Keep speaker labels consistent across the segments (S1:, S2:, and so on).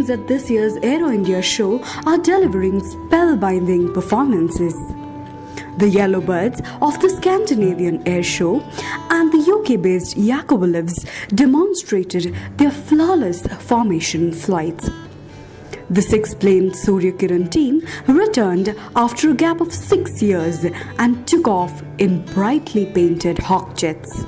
S1: teams at this year's Aero India show are delivering spellbinding performances. The Yellow Birds of the Scandinavian Airshow and the UK-based Yakovlevs demonstrated their flawless formation flights. The six-plane Surya Kiran team returned after a gap of 6 years and took off in brightly painted hawk jets.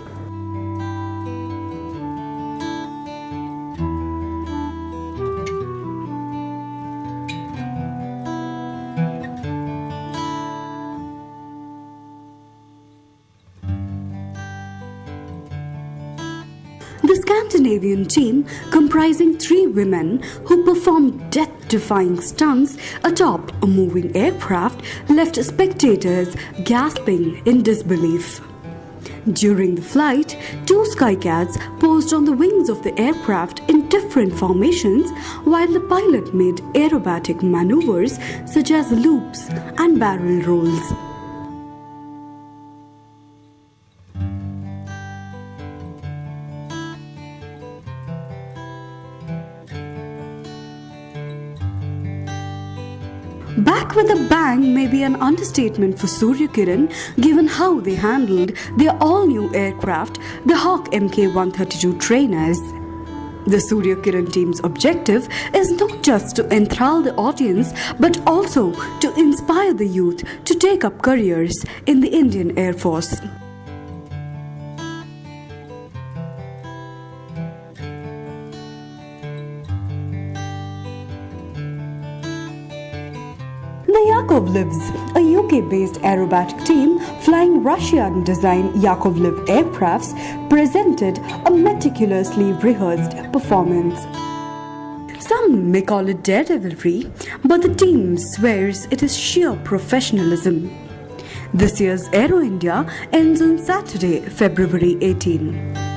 S1: The Scandinavian team, comprising 3 women who performed death-defying stunts atop a moving aircraft, left spectators gasping in disbelief. During the flight, 2 skycats posed on the wings of the aircraft in different formations, while the pilot made aerobatic maneuvers such as loops and barrel rolls. Back with a bang may be an understatement for Surya Kiran, given how they handled their all-new aircraft, the Hawk Mk132 trainers. The Surya Kiran team's objective is not just to enthrall the audience, but also to inspire the youth to take up careers in the Indian Air Force. The Yakovlevs, a UK-based aerobatic team flying Russian-designed Yakovlev aircrafts, presented a meticulously rehearsed performance. Some may call it daredevilry, but the team swears it is sheer professionalism. This year's Aero India ends on Saturday, February 18.